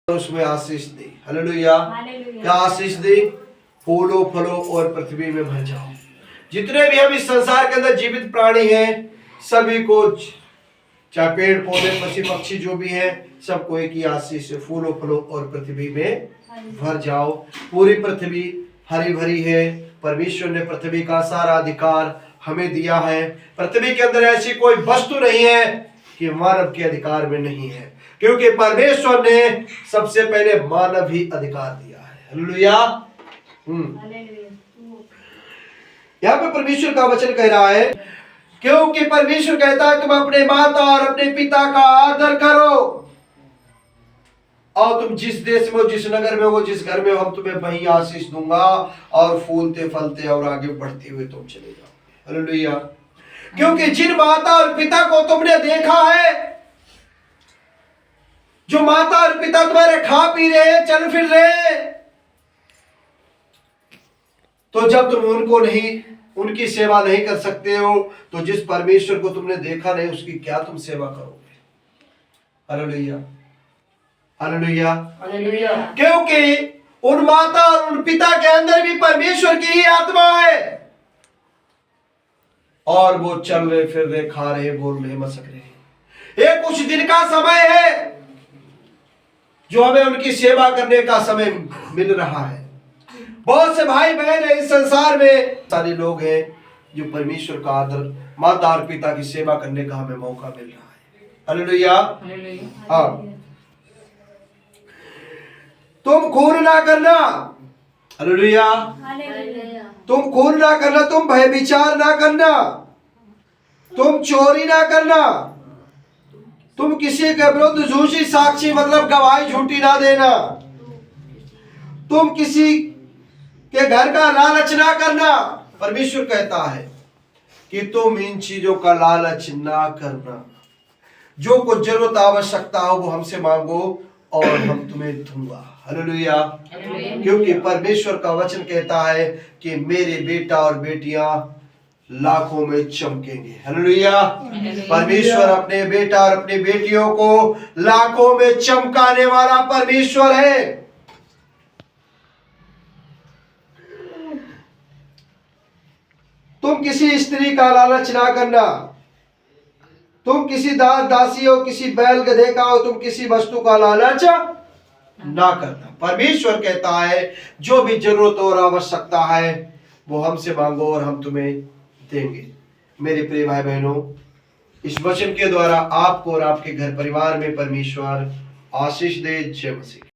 उसमें आशीष दे। हालेलुया। क्या आशीष दे? फूलो फलो और पृथ्वी में भर जाओ। जितने भी हम इस संसार के अंदर जीवित प्राणी हैं, सभी को, चाहे पेड़ पौधे पशु पक्षी जो भी हैं, सबको एक ही आशीष है, फूलो फलो और पृथ्वी में भर जाओ। पूरी पृथ्वी हरी भरी है। परमेश्वर ने पृथ्वी का सारा अधिकार हमें दिया है। पृथ्वी के अंदर ऐसी कोई वस्तु नहीं है कि मानव के अधिकार में नहीं है, क्योंकि परमेश्वर ने सबसे पहले मानव ही अधिकार दिया है। हालेलुया। यहाँ पे परमेश्वर का वचन कह रहा है, क्योंकि परमेश्वर कहता है तुम अपने माता और अपने पिता का आदर करो, और तुम जिस देश में हो, जिस नगर में हो, जिस घर में हो, हम तुम्हें वही आशीष दूंगा और फूलते फलते और आगे बढ़ते हुए तुम चले जाओ। हालेलुया। क्योंकि जिन माता और पिता को तुमने देखा है, जो माता और पिता तुम्हारे खा पी रहे, चल फिर रहे, तो जब तुम उनको नहीं, उनकी सेवा नहीं कर सकते हो, तो जिस परमेश्वर को तुमने देखा नहीं, उसकी क्या तुम सेवा करोगे? हालेलुया। हालेलुया। हालेलुया। क्योंकि उन माता और उन पिता के अंदर भी परमेश्वर की ही आत्मा है, और वो चल रहे, फिर रहे, खा रहे, बोल रहे, मसक रहे। ये कुछ दिन का समय है जो हमें उनकी सेवा करने का समय मिल रहा है। बहुत से भाई बहन है इस संसार में, सारे लोग हैं जो परमेश्वर का आदर, माता और पिता की सेवा करने का हमें मौका मिल रहा है। हालेलुया। हाँ। तुम खून ना करना। हालेलुया। तुम खून ना करना, तुम व्यभिचार ना करना, तुम चोरी ना करना, तुम किसी के विरुद्ध झूठी साक्षी मतलब गवाही झूठी ना देना, तुम किसी के घर का लालच ना करना। परमेश्वर कहता है कि तुम इन चीजों का लालच ना करना। जो कुछ जरूरत आवश्यकता हो वो हमसे मांगो और हम तुम्हें दूंगा। हालेलुया। क्योंकि परमेश्वर का वचन कहता है कि मेरे बेटा और बेटियां लाखों में चमकेंगे। हालेलुया। परमेश्वर अपने बेटा और अपनी बेटियों को लाखों में चमकाने वाला परमेश्वर है। तुम किसी स्त्री का लालच ना करना, तुम किसी दास दासी हो, किसी बैल गधे का हो, तुम किसी वस्तु का लालच ना करना। परमेश्वर कहता है जो भी जरूरत और आवश्यकता है वो हमसे मांगो और हम तुम्हें देंगे। मेरे प्रिय भाई बहनों, इस वचन के द्वारा आपको और आपके घर परिवार में परमेश्वर आशीष दे। जय मसीह।